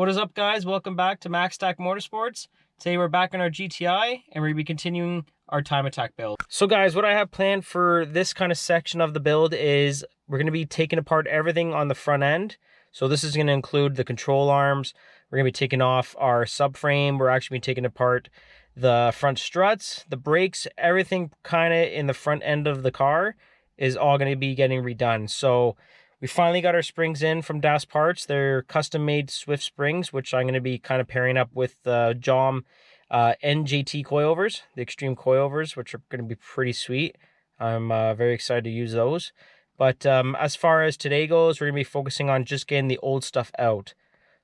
What is up, guys? Welcome back to Max Stack Motorsports. Today we're back on our GTI and we're going to be continuing our time attack build. So guys, what I have planned for this kind of section of the build is we're going to be taking apart everything on the front end. So this is going to include the control arms. We're going to be taking off our subframe. We're actually going to be taking apart the front struts, the brakes, everything kind of in the front end of the car is all going to be getting redone. So we finally got our springs in from Das Parts. They're custom-made Swift springs, which I'm going to be kind of pairing up with the JOM NJT coilovers, the extreme coilovers, which are going to be pretty sweet. I'm very excited to use those. But as far as today goes, we're going to be focusing on just getting the old stuff out.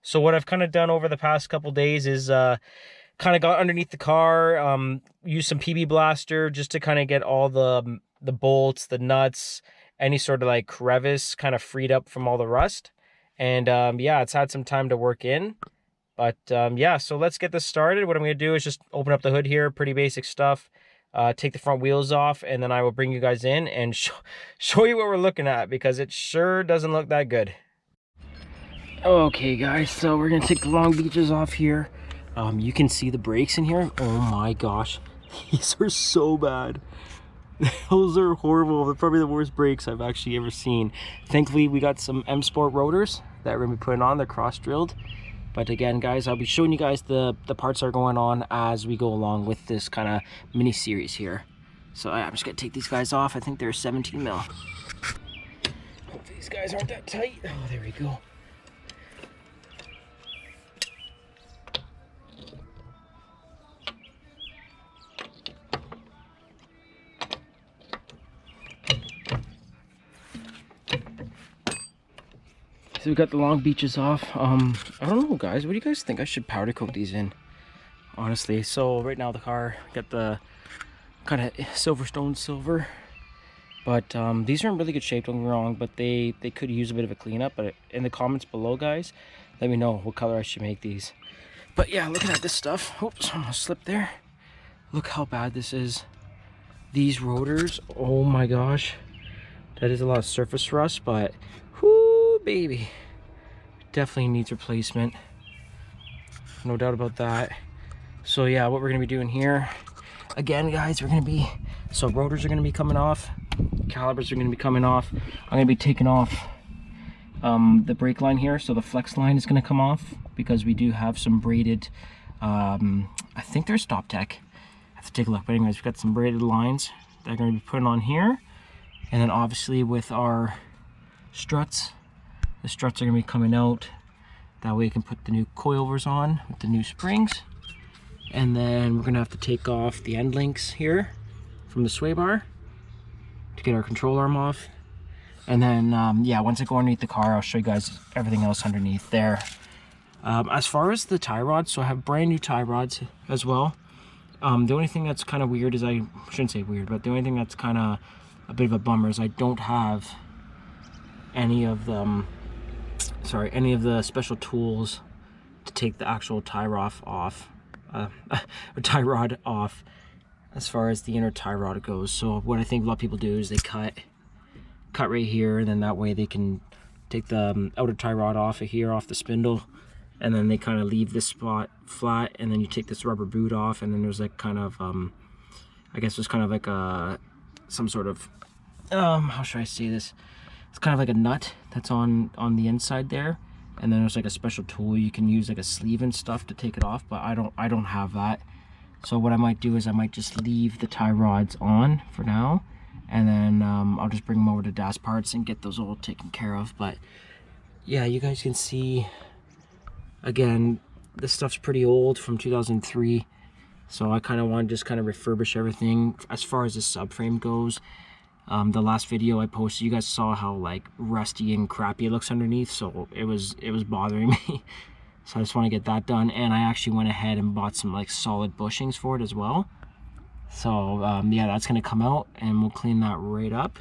So what I've kind of done over the past couple days is kind of got underneath the car, used some PB Blaster just to kind of get all the bolts, the nuts, any sort of like crevice kind of freed up from all the rust. And yeah, it's had some time to work in. But yeah, so let's get this started. What I'm going to do is just open up the hood here, pretty basic stuff. Take the front wheels off, and then I will bring you guys in and show you what we're looking at, because it sure doesn't look that good. Okay guys, so we're going to take the long beaches off here. You can see the brakes in here. Oh my gosh, these are so bad. Those are horrible. They're probably the worst brakes I've actually ever seen. Thankfully, we got some M Sport rotors that we're going to be putting on. They're cross-drilled. But again, guys, I'll be showing you guys the parts that are going on as we go along with this kind of mini-series here. So I'm just going to take these guys off. I think they're 17 mil. Hopefully these guys aren't that tight. Oh, there we go. So we got the long beaches off. I don't know, guys, what do you guys think I should powder coat these in, honestly? So right now the car got the kind of Silverstone silver, but these are in really good shape, don't get me wrong, but they could use a bit of a cleanup. But in the comments below, guys, let me know what color I should make these. But yeah, looking at this stuff, oops, almost slipped there. Look how bad this is. These rotors, oh my gosh, that is a lot of surface rust, but whoo, baby, definitely needs replacement, no doubt about that. So yeah, what we're gonna be doing here again, guys, we're gonna be, so rotors are gonna be coming off, calipers are gonna be coming off. I'm gonna be taking off the brake line here, so the flex line is gonna come off because we do have some braided, I think they're Stop Tech, I have to take a look, but anyways, we've got some braided lines that are gonna be putting on here. And then obviously with our struts, the struts are gonna be coming out. That way we can put the new coilovers on with the new springs. And then we're gonna have to take off the end links here from the sway bar to get our control arm off. And then, yeah, once I go underneath the car, I'll show you guys everything else underneath there. As far as the tie rods, so I have brand new tie rods as well. The only thing that's kind of weird is, I shouldn't say weird, but the only thing that's kind of a bit of a bummer is I don't have any of them, sorry, any of the special tools to take the actual tie rod off, tie rod off, as far as the inner tie rod goes. So what I think a lot of people do is they cut right here, and then that way they can take the outer tie rod off of here, off the spindle, and then they kind of leave this spot flat, and then you take this rubber boot off, and then there's like kind of I guess there's kind of like a some sort of how should I say this, it's kind of like a nut that's on the inside there, and then there's like a special tool you can use, like a sleeve and stuff, to take it off, but I don't have that. So what I might do is I might just leave the tie rods on for now, and then I'll just bring them over to Das Parts and get those all taken care of. But yeah, you guys can see, again, this stuff's pretty old, from 2003, so I kind of want to just kind of refurbish everything. As far as the subframe goes, the last video I posted, you guys saw how like rusty and crappy it looks underneath, so it was bothering me. So I just want to get that done, and I actually went ahead and bought some like solid bushings for it as well. So yeah, that's gonna come out and we'll clean that right up.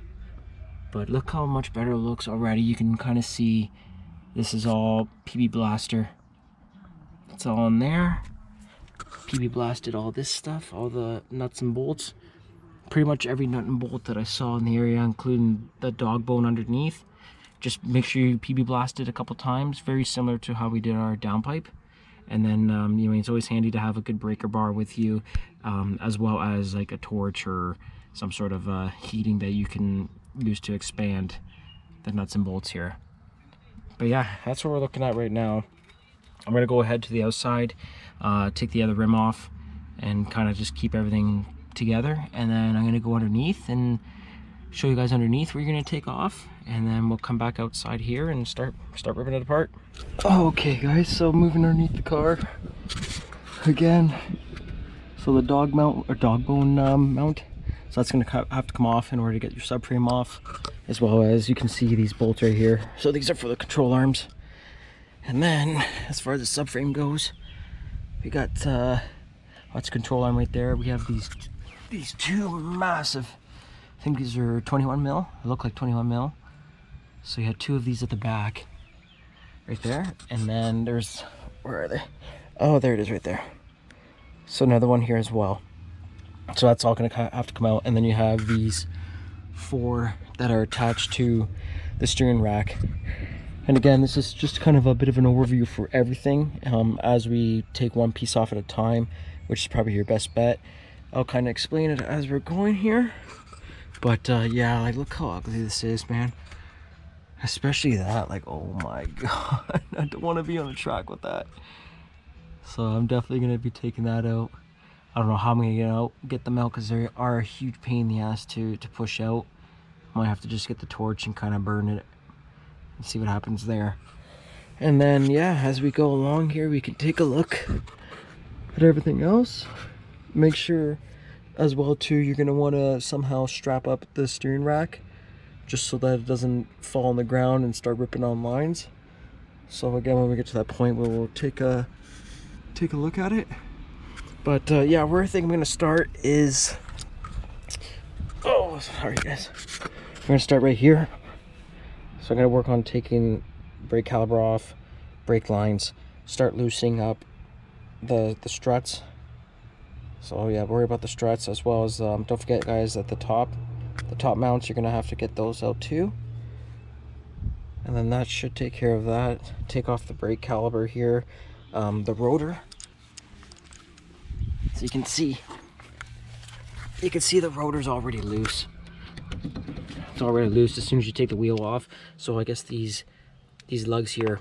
But look how much better it looks already. You can kind of see this is all PB Blaster. It's all in there. PB blasted all this stuff, all the nuts and bolts. Pretty much every nut and bolt that I saw in the area, including the dog bone underneath. just make sure you PB blast it a couple times, very similar to how we did our downpipe. And then you know, it's always handy to have a good breaker bar with you, as well as like a torch or some sort of heating that you can use to expand the nuts and bolts here. But yeah, that's what we're looking at right now. I'm gonna go ahead to the outside, take the other rim off, and kind of just keep everything together. And then I'm gonna go underneath and show you guys underneath where you're gonna take off, and then we'll come back outside here and start ripping it apart. Okay guys, so moving underneath the car again. So the dog mount, or dog bone mount, so that's gonna have to come off in order to get your subframe off, as well as you can see these bolts right here. So these are for the control arms. And then as far as the subframe goes, we got what's control arm right there. We have these two massive, I think these are 21 mil. They look like 21 mil. So you had two of these at the back, right there. And then there's, where are they? Oh, there it is right there. So another one here as well. So that's all gonna have to come out. And then you have these 4 that are attached to the steering rack. And again, this is just kind of a bit of an overview for everything. As we take one piece off at a time, which is probably your best bet, I'll kind of explain it as we're going here. But yeah, like look how ugly this is, man. Especially that, like, oh my god, I don't want to be on the track with that. So I'm definitely going to be taking that out. I don't know how I'm going to get them out, because they are a huge pain in the ass to push out. I might have to just get the torch and kind of burn it and see what happens there. And then yeah, as we go along here, we can take a look at everything else. Make sure as well too, you're going to want to somehow strap up the steering rack, just so that it doesn't fall on the ground and start ripping on lines. So again, when we get to that point, we'll take a look at it. But yeah, where I think I'm going to start is, oh sorry guys, I'm going to start right here. So I'm going to work on taking brake caliper off, brake lines, start loosening up the struts. So yeah, worry about the struts, as well as don't forget guys, at the top mounts, you're going to have to get those out too. And then that should take care of that. Take off the brake caliper here, the rotor. So you can see the rotor's already loose. It's already loose as soon as you take the wheel off. So I guess these lugs here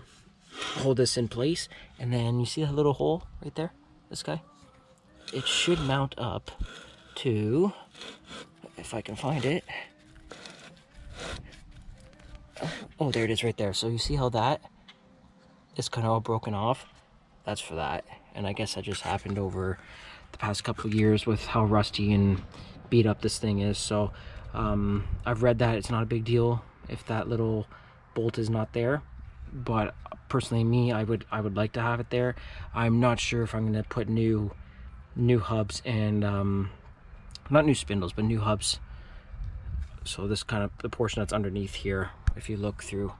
hold this in place. And then you see that little hole right there, this guy? It should mount up to, if I can find it. Oh, there it is right there. So you see how that is kind of all broken off? That's for that. And I guess that just happened over the past couple of years with how rusty and beat up this thing is. So I've read that it's not a big deal if that little bolt is not there, but personally me, I would like to have it there. I'm not sure if I'm going to put new hubs and not new spindles, but new hubs. So this kind of the portion that's underneath here, if you look through,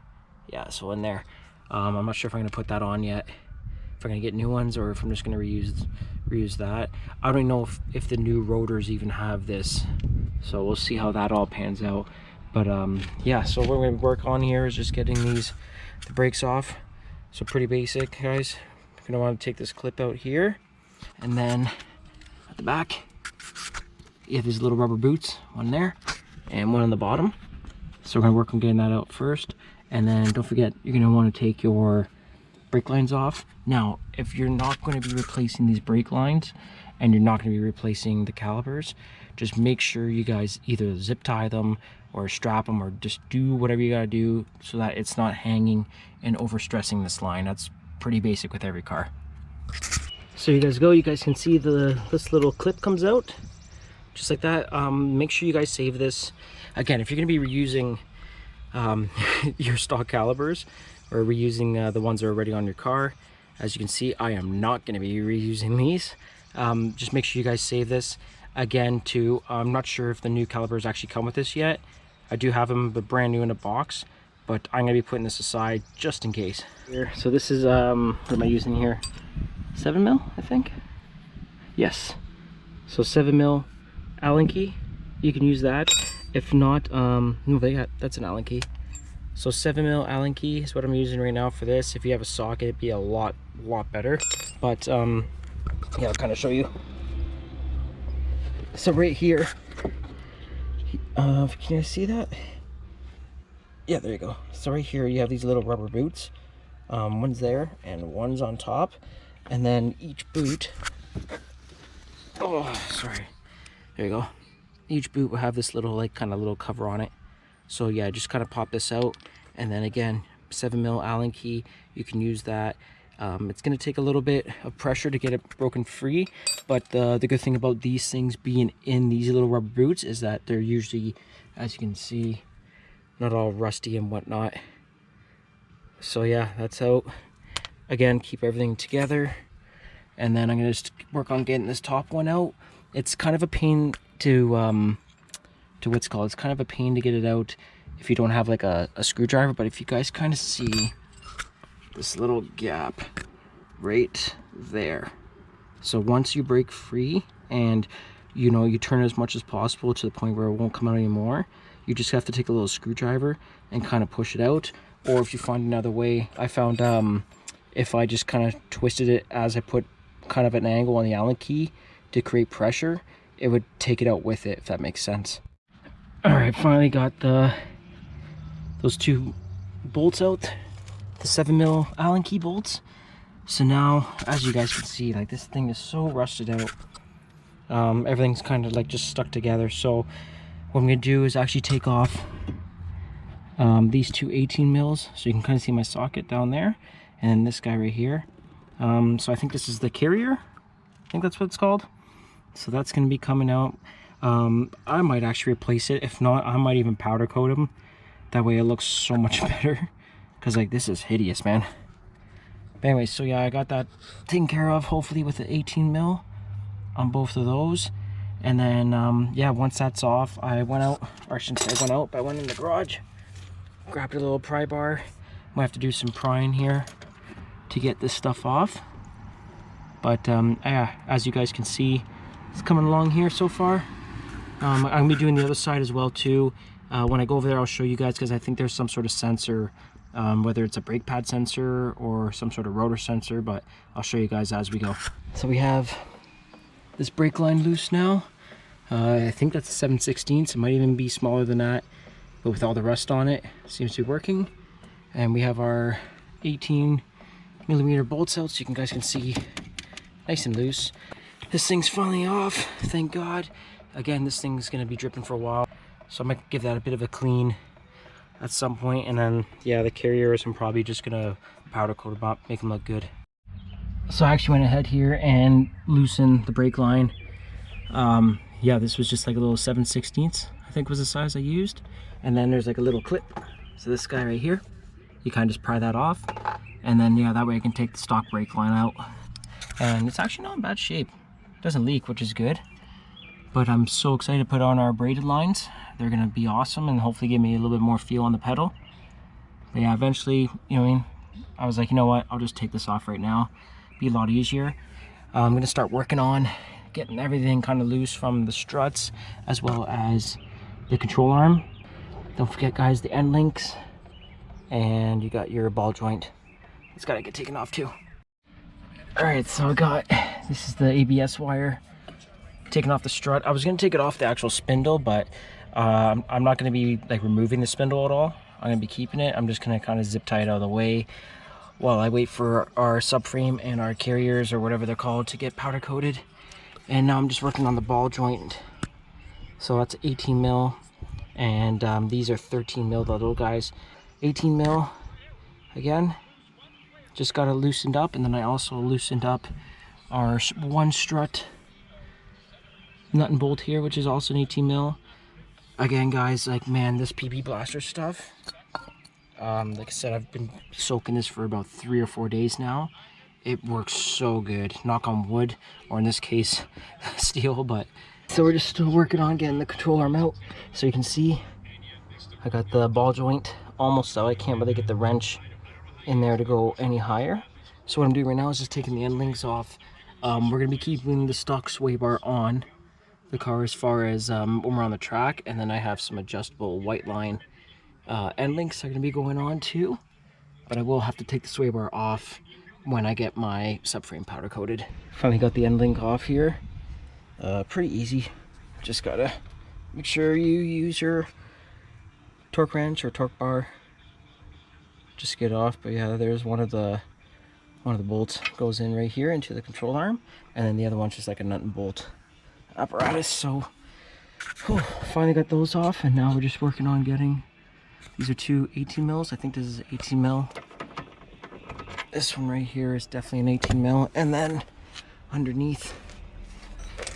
yeah, so in there, I'm not sure if I'm going to put that on yet, if I'm going to get new ones, or if I'm just going to reuse that. I don't know if the new rotors even have this, so we'll see how that all pans out. But yeah, so what we're going to work on here is just getting the brakes off. So pretty basic, guys. You're going to want to take this clip out here, and then at the back you have these little rubber boots, one there and one on the bottom. So we're going to work on getting that out first. And then don't forget, you're going to want to take your brake lines off. Now, if you're not going to be replacing these brake lines and you're not going to be replacing the calipers, just make sure you guys either zip tie them or strap them, or just do whatever you got to do so that it's not hanging and overstressing this line. That's pretty basic with every car. So you guys can see this little clip comes out just like that. Make sure you guys save this. Again, if you're going to be reusing your stock calipers, or reusing the ones that are already on your car, as you can see, I am not going to be reusing these. Just make sure you guys save this. Again, too, I'm not sure if the new calipers actually come with this yet. I do have them, but brand new in a box, but I'm going to be putting this aside just in case. Here, so this is, what am I using here? 7 mil, I think? Yes. So 7 mil Allen key, you can use that. If not, no, that's an Allen key. So 7mm Allen key is what I'm using right now for this. If you have a socket, it'd be a lot better. But yeah, I'll kind of show you. So right here, can you see that? Yeah, there you go. So right here you have these little rubber boots. One's there and one's on top, and then each boot, oh sorry, there you go, each boot will have this little like kind of little cover on it. So yeah, just kind of pop this out, and then again, 7mm Allen key, you can use that. It's going to take a little bit of pressure to get it broken free, but the good thing about these things being in these little rubber boots is that they're usually, as you can see, not all rusty and whatnot. So yeah, that's how, again, keep everything together. And then I'm gonna just work on getting this top one out. It's kind of a pain to what's called, it's kind of a pain to get it out if you don't have like a screwdriver. But if you guys kind of see this little gap right there, so once you break free and you turn it as much as possible to the point where it won't come out anymore, you just have to take a little screwdriver and kind of push it out. Or if you find another way, I found if I just kind of twisted it as I put kind of an angle on the Allen key to create pressure, it would take it out with it, if that makes sense. All right, finally got those two bolts out, the 7mm Allen key bolts. So now, as you guys can see, like, this thing is so rusted out. Everything's kind of like just stuck together. So what I'm gonna do is actually take off these two 18 mils, so you can kind of see my socket down there, and then this guy right here. So I think this is the carrier, I think that's what it's called. So that's going to be coming out. I might actually replace it. If not, I might even powder coat them. That way it looks so much better, because like this is hideous, man. But anyway, so yeah, I got that taken care of, hopefully with the 18mm on both of those. And then yeah, once that's off, I went out, or I shouldn't say I went out, but I went in the garage, grabbed a little pry bar. Might have to do some prying here to get this stuff off. But yeah, as you guys can see, it's coming along here so far. I'm gonna be doing the other side as well too. When I go over there, I'll show you guys, because I think there's some sort of sensor, whether it's a brake pad sensor or some sort of rotor sensor, but I'll show you guys as we go. So we have this brake line loose now. I think that's a 7/16, it might even be smaller than that, but with all the rust on it, seems to be working. And we have our 18mm bolts out, so you guys can see, nice and loose. This thing's finally off, thank God. Again, this thing's gonna be dripping for a while, so I might give that a bit of a clean at some point. And then yeah, the carriers, I'm probably just gonna powder coat them up, make them look good. So I actually went ahead here and loosened the brake line. Yeah, this was just like a little 7/16, I think was the size I used. And then there's like a little clip, so this guy right here, you kind of just pry that off, and then yeah, that way I can take the stock brake line out. And it's actually not in bad shape, it doesn't leak, which is good. But I'm so excited to put on our braided lines. They're gonna be awesome and hopefully give me a little bit more feel on the pedal. But yeah, eventually, you know what I mean, I was like, you know what, I'll just take this off right now, be a lot easier. I'm gonna start working on getting everything kind of loose from the struts as well as the control arm. Don't forget, guys, the end links, and you got your ball joint. It's got to get taken off too. All right, so I got, this is the ABS wire taken off the strut. I was going to take it off the actual spindle, but I'm not going to be like removing the spindle at all. I'm going to be keeping it. I'm just going to kind of zip tie it out of the way while I wait for our subframe and our carriers, or whatever they're called, to get powder coated. And now I'm just working on the ball joint. So that's 18mm, and these are 13mm, the little guys. 18mm, again, just got it loosened up. And then I also loosened up our one strut nut and bolt here, which is also an 18mm. Again, guys, like, man, this PP blaster stuff, like I said, I've been soaking this for about 3 or 4 days now. It works so good, knock on wood, or in this case steel. But so we're just still working on getting the control arm out. So you can see I got the ball joint almost out. I can't really get the wrench in there to go any higher. So what I'm doing right now is just taking the end links off. We're going to be keeping the stock sway bar on the car as far as when we're on the track, and then I have some adjustable white line end links are going to be going on too, but I will have to take the sway bar off when I get my subframe powder coated. Finally got the end link off here. Pretty easy. Just gotta make sure you use your torque wrench or torque bar just to get it off. But yeah, there's one of the bolts goes in right here into the control arm, and then the other one's just like a nut and bolt apparatus. So finally got those off, and now we're just working on getting, these are two 18 mils. I think this is 18 mil. This one right here is definitely an 18 mil, and then underneath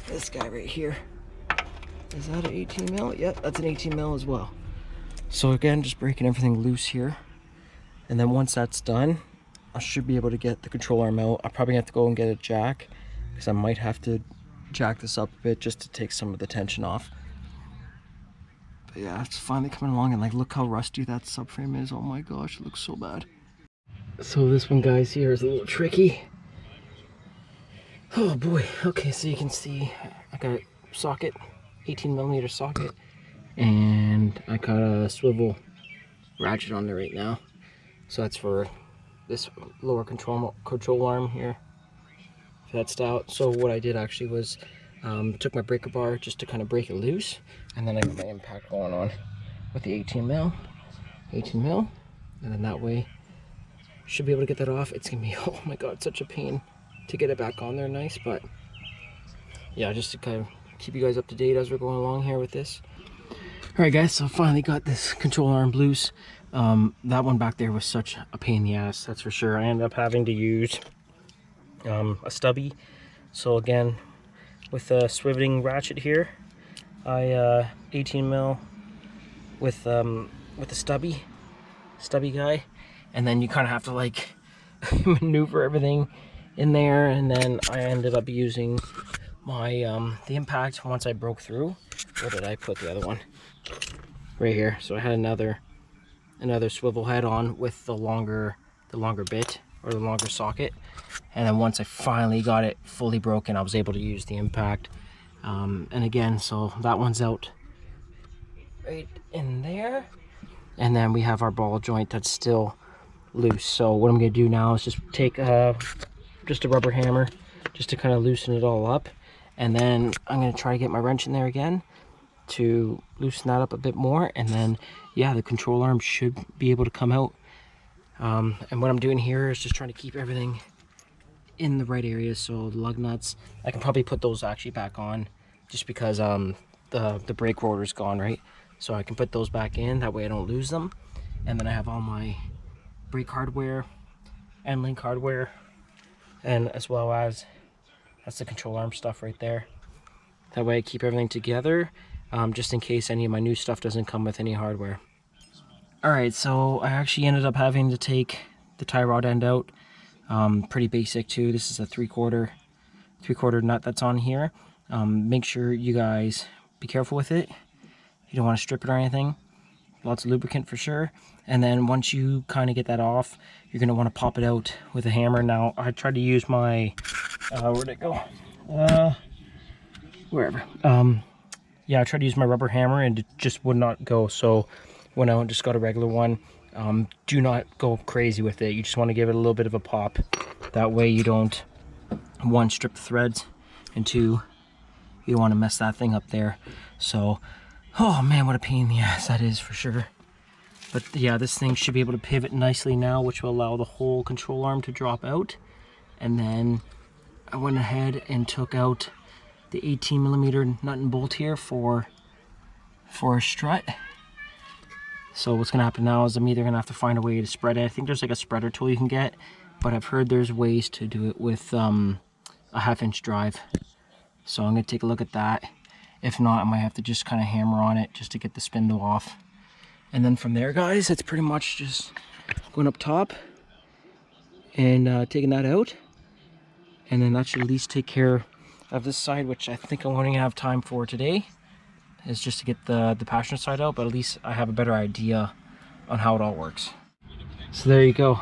this guy right here, is that an 18 mil? Yep, that's an 18 mil as well. So again, just breaking everything loose here, and then once that's done, I should be able to get the control arm out. I probably have to go and get a jack, because I might have to jack this up a bit just to take some of the tension off. But yeah, it's finally coming along, and like, look how rusty that subframe is. Oh my gosh, it looks so bad. So this one, guys, here is a little tricky. Oh boy. Okay, so you can see I got a socket, 18mm socket, and I got a swivel ratchet on there right now. So that's for this lower control arm here. That's out. So what I did actually was took my breaker bar just to kind of break it loose, and then I got my impact going on with the 18 mil, and then that way should be able to get that off. It's gonna be, oh my god, such a pain to get it back on there nice, but yeah, just to kind of keep you guys up to date as we're going along here with this. All right, guys, so I finally got this control arm loose. That one back there was such a pain in the ass, that's for sure. I ended up having to use a stubby. So again, with a swiveling ratchet here, I 18 mil with the stubby guy, and then you kind of have to like maneuver everything in there. And then I ended up using my the impact once I broke through. Where did I put the other one? Right here. So I had another swivel head on with the longer bit, or the longer socket, and then once I finally got it fully broken, I was able to use the impact. And again, so that one's out right in there, and then we have our ball joint that's still loose. So what I'm going to do now is just take just a rubber hammer just to kind of loosen it all up, and then I'm going to try to get my wrench in there again to loosen that up a bit more, and then yeah, the control arm should be able to come out. And what I'm doing here is just trying to keep everything in the right areas. So the lug nuts, I can probably put those actually back on, just because the brake rotor is gone, right? So I can put those back in, that way I don't lose them. And then I have all my brake hardware and link hardware, and as well as that's the control arm stuff right there. That way I keep everything together, just in case any of my new stuff doesn't come with any hardware. Alright, so I actually ended up having to take the tie rod end out. Pretty basic too. This is a three-quarter nut that's on here. Make sure you guys be careful with it. You don't want to strip it or anything. Lots of lubricant for sure. And then once you kind of get that off, you're going to want to pop it out with a hammer. Now, I tried to use my... where'd it go? Wherever. Yeah, I tried to use my rubber hammer and it just would not go. So went out and just got a regular one. Do not go crazy with it. You just want to give it a little bit of a pop. That way you don't, one, strip the threads, and two, you don't want to mess that thing up there. So, oh man, what a pain in the ass that is for sure. But yeah, this thing should be able to pivot nicely now, which will allow the whole control arm to drop out. And then I went ahead and took out the 18mm nut and bolt here for a strut. So what's gonna happen now is I'm either gonna have to find a way to spread it. I think there's like a spreader tool you can get, but I've heard there's ways to do it with a 1/2-inch drive. So I'm gonna take a look at that. If not, I might have to just kind of hammer on it just to get the spindle off. And then from there, guys, it's pretty much just going up top and taking that out. And then that should at least take care of this side, which I think I'm going to have time for today, is just to get the passenger side out, but at least I have a better idea on how it all works. So there you go.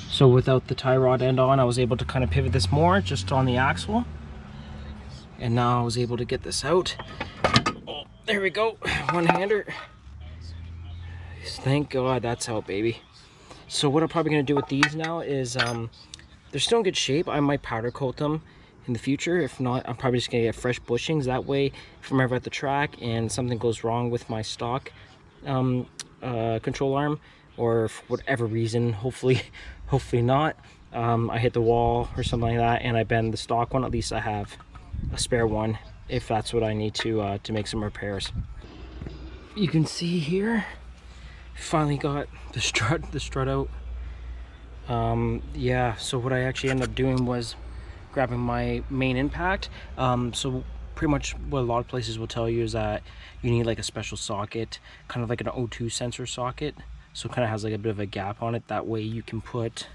So without the tie rod end on, I was able to kind of pivot this more just on the axle. And now I was able to get this out. Oh, there we go, one-hander. Thank God that's out, baby. So what I'm probably gonna do with these now is they're still in good shape. I might powder coat them in the future. If not, I'm probably just gonna get fresh bushings. That way, if I'm ever at the track and something goes wrong with my stock control arm, or for whatever reason, hopefully not, I hit the wall or something like that and I bend the stock one, at least I have a spare one if that's what I need to make some repairs. You can see here, finally got the strut out. Yeah, so what I actually ended up doing was grabbing my main impact. So pretty much what a lot of places will tell you is that you need like a special socket, kind of like an O2 sensor socket, so it kind of has like a bit of a gap on it. That way you can put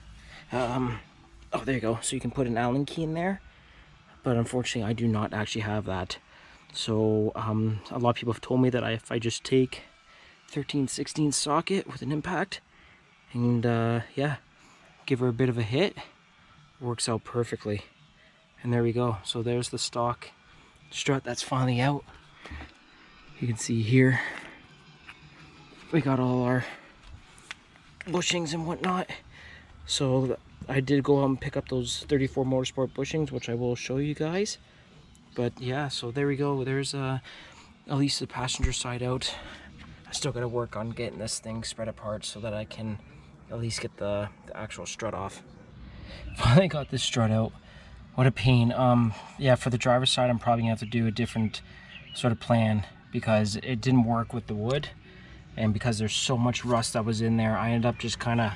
oh, there you go, so you can put an Allen key in there, but unfortunately I do not actually have that. So a lot of people have told me that if I just take 13/16 socket with an impact and yeah, give her a bit of a hit, works out perfectly. And there we go. So there's the stock strut that's finally out. You can see here we got all our bushings and whatnot. So I did go out and pick up those 34 Motorsport bushings, which I will show you guys. But yeah, so there we go. There's at least the passenger side out. I still got to work on getting this thing spread apart so that I can at least get the actual strut off. Finally got this strut out. What a pain. Yeah, for the driver's side, I'm probably gonna have to do a different sort of plan because it didn't work with the wood, and because there's so much rust that was in there, I ended up just kind of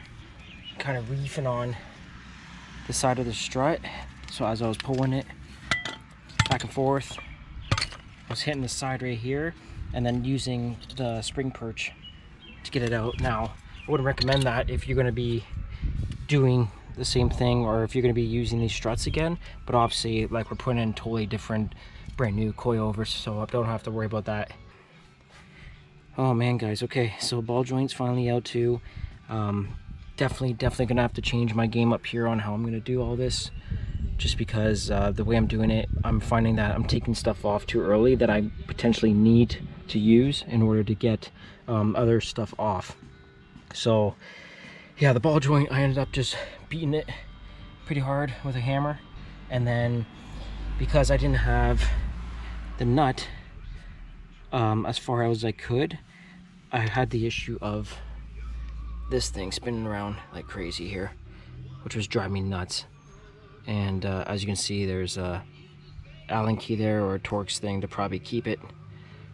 reefing on the side of the strut. So as I was pulling it back and forth, I was hitting the side right here, and then using the spring perch to get it out. Now, I wouldn't recommend that if you're going to be doing the same thing, or if you're going to be using these struts again, but obviously like we're putting in totally different brand new coilovers, so I don't have to worry about that. Oh man, guys, okay, so ball joints finally out too. Definitely gonna have to change my game up here on how I'm gonna do all this, just because the way I'm doing it, I'm finding that I'm taking stuff off too early that I potentially need to use in order to get other stuff off. So yeah, the ball joint, I ended up just beating it pretty hard with a hammer, and then because I didn't have the nut as far as I could, I had the issue of this thing spinning around like crazy here, which was driving me nuts. And as you can see, there's a Allen key there, or a Torx thing to probably keep it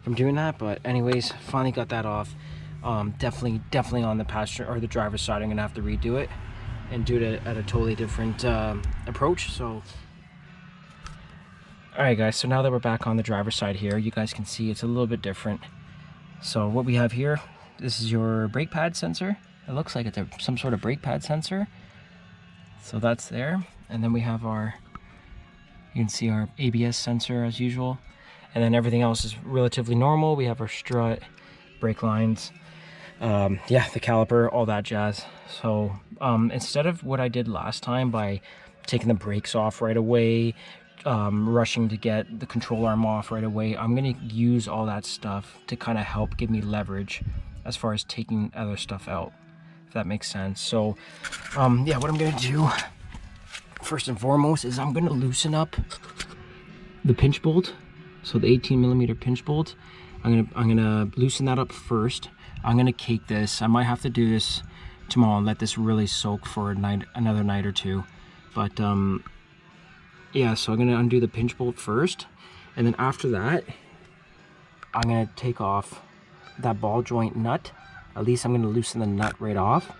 from doing that. But anyways, finally got that off. Definitely on the passenger or the driver's side, I'm gonna have to redo it and do it at a totally different approach. So all right guys, so now that we're back on the driver's side here, you guys can see it's a little bit different. So what we have here, this is your brake pad sensor. It looks like it's some sort of brake pad sensor, so that's there. And then we have our, you can see our ABS sensor as usual, and then everything else is relatively normal. We have our strut, brake lines, yeah, the caliper, all that jazz. So instead of what I did last time by taking the brakes off right away, rushing to get the control arm off right away, I'm gonna use all that stuff to kind of help give me leverage as far as taking other stuff out, if that makes sense. So yeah, what I'm gonna do first and foremost is I'm gonna loosen up the pinch bolt. So the 18mm pinch bolt, I'm gonna loosen that up first. I'm gonna cake this. I might have to do this tomorrow and let this really soak for another night or two. But yeah, so I'm gonna undo the pinch bolt first, and then after that, I'm gonna take off that ball joint nut. At least I'm gonna loosen the nut right off,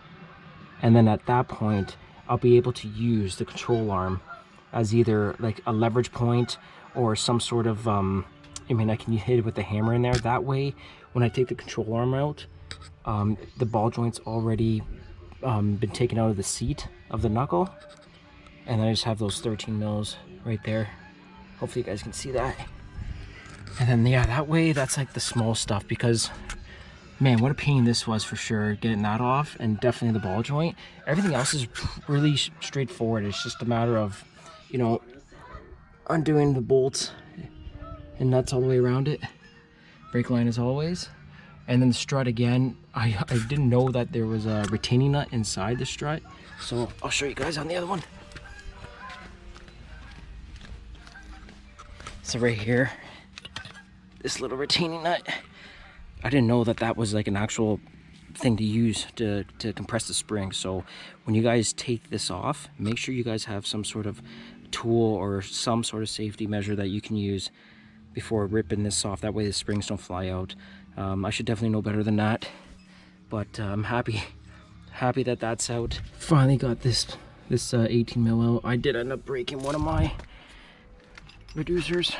and then at that point, I'll be able to use the control arm as either like a leverage point or some sort of I mean, I can hit it with the hammer in there. That way, when I take the control arm out, the ball joint's already been taken out of the seat of the knuckle, and I just have those 13 mils right there. Hopefully you guys can see that. And then yeah, that way, that's like the small stuff, because man, what a pain this was for sure, getting that off, and definitely the ball joint. Everything else is really straightforward. It's just a matter of, you know, undoing the bolts and nuts all the way around it. Brake line as always. And then the strut again, I didn't know that there was a retaining nut inside the strut, so I'll show you guys on the other one. So right here, this little retaining nut, I didn't know that that was like an actual thing to use to compress the spring. So when you guys take this off, make sure you guys have some sort of tool or some sort of safety measure that you can use before ripping this off. That way the springs don't fly out. I should definitely know better than that, but I'm happy that that's out. Finally got this 18 mil out. I did end up breaking one of my reducers.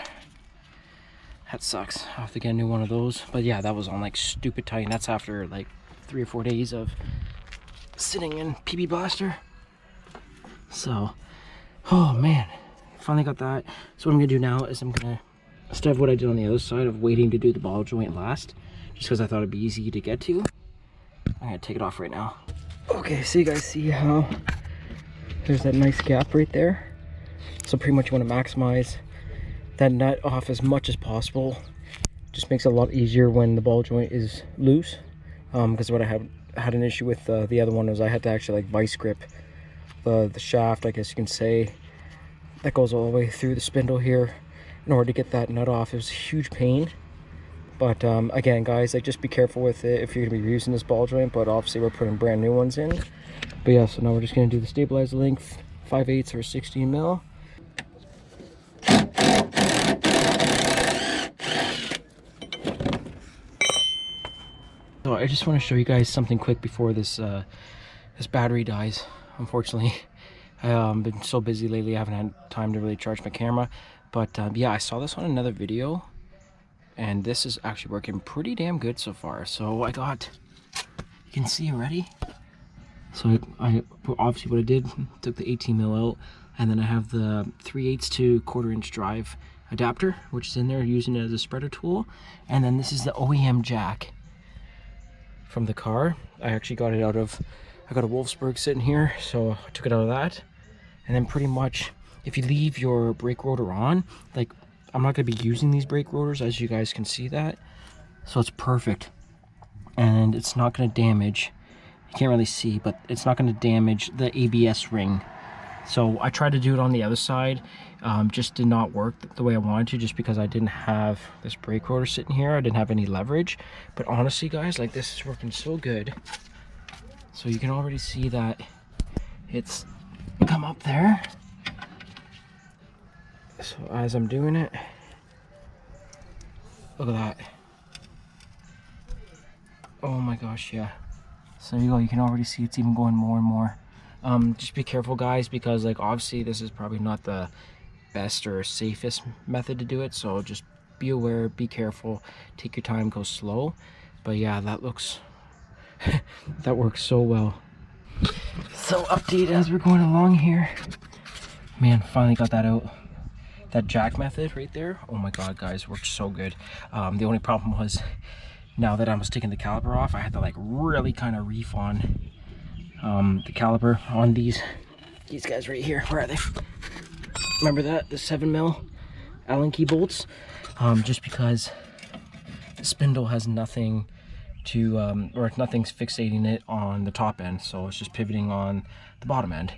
That sucks. I'll have to get a new one of those. But yeah, that was on like stupid tight, and that's after like 3 or 4 days of sitting in PB Blaster. So, oh man, finally got that. So what I'm gonna do now is I'm gonna, instead of what I did on the other side of waiting to do the ball joint last, just because I thought it'd be easy to get to, I'm gonna take it off right now. Okay, so you guys see how there's that nice gap right there. So pretty much you want to maximize that nut off as much as possible. Just makes it a lot easier when the ball joint is loose. Because what I had an issue with the other one was I had to actually like vice grip the shaft, I guess you can say, that goes all the way through the spindle here in order to get that nut off. It was a huge pain. But again, guys, like, just be careful with it if you're gonna be reusing this ball joint. But obviously we're putting brand new ones in. But yeah, so now we're just gonna do the stabilizer length 5/8 or 16 mil. So I just want to show you guys something quick before this this battery dies. Unfortunately, I've been so busy lately, I haven't had time to really charge my camera. But yeah, I saw this on another video, and this is actually working pretty damn good so far. So I got, you can see already. So I obviously what I did, took the 18 mil out, and then I have the 3/8 to 1/4 inch drive adapter, which is in there, using it as a spreader tool. And then this is the OEM jack from the car. I actually got it out of, I got a Wolfsburg sitting here, so I took it out of that. And then pretty much, if you leave your brake rotor on, like, I'm not going to be using these brake rotors, as you guys can see that, so it's perfect. And it's not going to damage, you can't really see, but it's not going to damage the ABS ring. So I tried to do it on the other side, just did not work the way I wanted to, just because I didn't have this brake rotor sitting here. I didn't have any leverage. But honestly, guys, like, this is working so good. So you can already see that it's come up there. So as I'm doing it, look at that. Oh my gosh, yeah. So there you go, you can already see it's even going more and more. Just be careful, guys, because like, obviously this is probably not the best or safest method to do it, so just be aware, be careful, take your time, go slow. But yeah, that looks that works so well. So update as we're going along here. Man, finally got that out. That jack method right there, oh my god, guys, worked so good. The only problem was, now that I was taking the caliper off, I had to like really kind of reef on the caliper on these guys right here. Where are they? Remember that, the 7 mil Allen key bolts, just because the spindle has nothing to or nothing's fixating it on the top end, so it's just pivoting on the bottom end.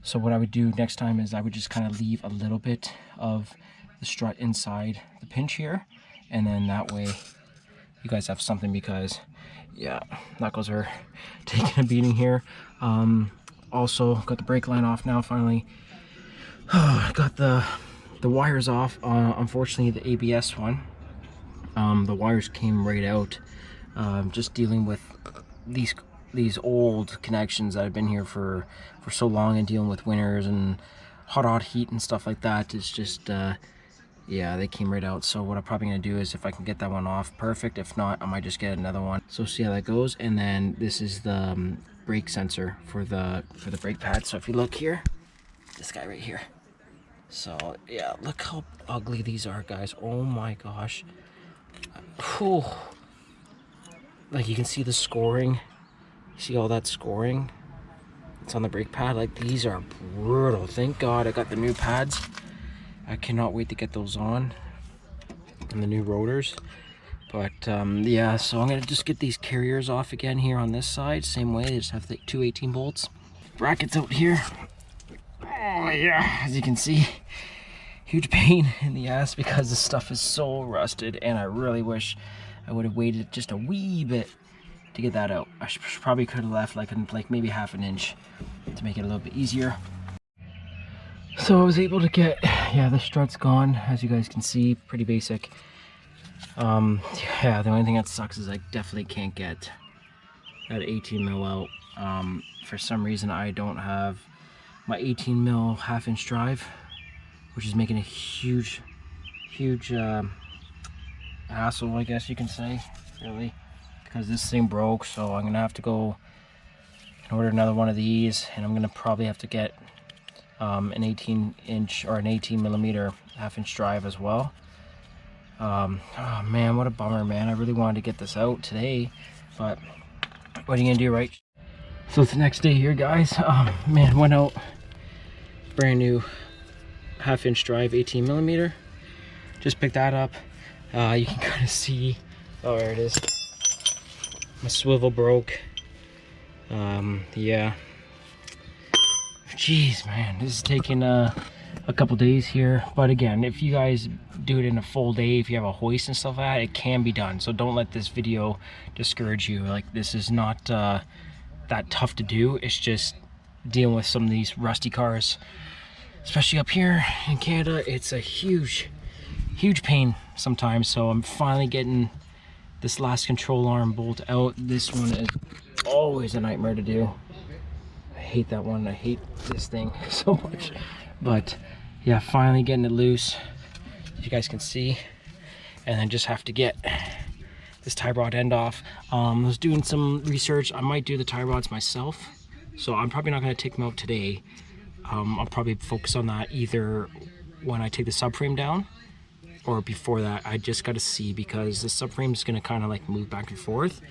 So what I would do next time is I would just kind of leave a little bit of the strut inside the pinch here, and then that way you guys have something, because yeah, knuckles are taking a beating here. Also got the brake line off now finally. Got the wires off. Unfortunately, the ABS one, the wires came right out. Just dealing with these old connections that have been here for so long, and dealing with winters and hot heat and stuff like that. It's just yeah, they came right out. So what I'm probably gonna do is, if I can get that one off, perfect. If not, I might just get another one. So see how that goes. And then this is the brake sensor for the brake pad. So if you look here, this guy right here. So yeah, look how ugly these are, guys. Oh my gosh. Whew. Like, you can see the scoring. See all that scoring? It's on the brake pad. Like, these are brutal. Thank God I got the new pads. I cannot wait to get those on, and the new rotors. But yeah, so I'm gonna just get these carriers off again here on this side. Same way, they just have the two 18 bolts. Brackets out here. Oh yeah, as you can see, huge pain in the ass because this stuff is so rusted, and I really wish I would have waited just a wee bit to get that out. I probably could have left like maybe half an inch to make it a little bit easier. So I was able to get, yeah, the strut's gone, as you guys can see, pretty basic. Yeah, the only thing that sucks is I definitely can't get that 18 mil out. For some reason I don't have my 18 mil half-inch drive, which is making a huge hassle, I guess you can say, really, because this thing broke. So I'm gonna have to go and order another one of these, and I'm gonna probably have to get an 18-inch or an 18 millimeter half-inch drive as well. Oh man, what a bummer, man. I really wanted to get this out today, but what are you gonna do, right? So it's the next day here, guys. Man, went out, brand new half-inch drive, 18 millimeter. Just picked that up. You can kind of see, oh, there it is. My swivel broke. Yeah. Jeez, man, this is taking a couple days here. But again, if you guys do it in a full day, if you have a hoist and stuff like that, it can be done. So don't let this video discourage you. Like, this is not that tough to do. It's just dealing with some of these rusty cars, especially up here in Canada. It's a huge pain sometimes. So I'm finally getting this last control arm bolt out. This one is always a nightmare to do. I hate that one. I hate this thing so much. But yeah, finally getting it loose, as you guys can see, and then just have to get this tie rod end off. I was doing some research. I might do the tie rods myself, so I'm probably not going to take them out today. I'll probably focus on that either when I take the subframe down or before that. I just got to see, because the subframe is going to kind of like move back and forth.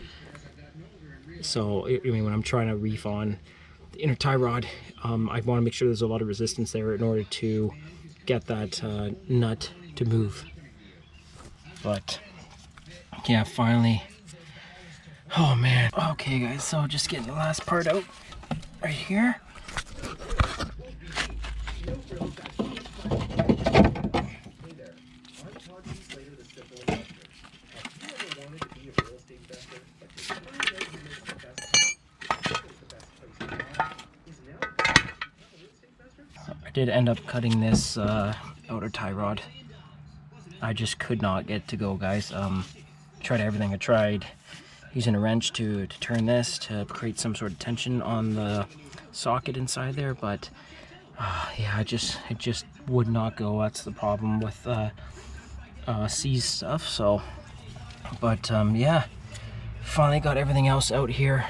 So I mean, when I'm trying to reef on the inner tie rod, I want to make sure there's a lot of resistance there in order to get that nut to move. But yeah, finally. Oh man. Okay guys, so just getting the last part out right here. I did end up cutting this outer tie rod. I just could not get to go, guys. Tried everything. I tried using a wrench to turn this to create some sort of tension on the socket inside there, but yeah, it just would not go. That's the problem with C's stuff. So, but yeah, finally got everything else out here.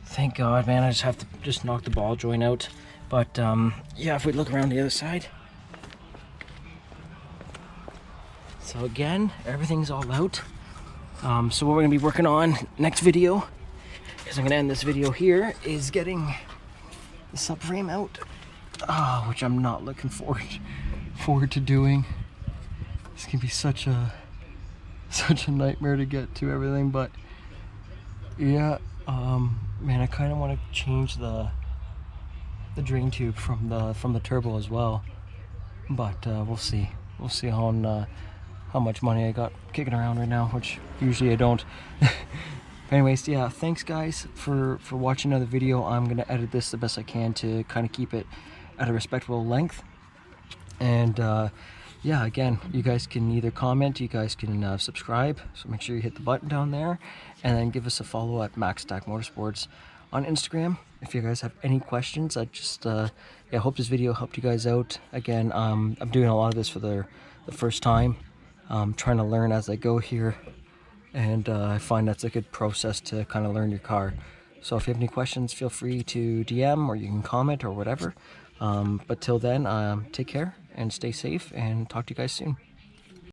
Thank God, man. I just have to knock the ball joint out. But yeah, if we look around the other side, so again, everything's all out. So what we're gonna be working on next video, because I'm gonna end this video here, is getting the subframe out, which I'm not looking forward to doing. It's gonna be such a nightmare to get to everything. But yeah, man, I kind of want to change the drain tube from the turbo as well, but we'll see how much money I got kicking around right now, which usually I don't. Anyways, yeah, thanks guys for watching another video. I'm gonna edit this the best I can to kind of keep it at a respectable length. And yeah, again, you guys can either comment, you guys can subscribe, so make sure you hit the button down there, and then give us a follow at Max Stack Motorsports on Instagram. If you guys have any questions, I just yeah, hope this video helped you guys out. Again, I'm doing a lot of this for the first time. I'm trying to learn as I go here, and I find that's a good process to kind of learn your car. So if you have any questions, feel free to DM, or you can comment or whatever. But till then, take care and stay safe, and talk to you guys soon.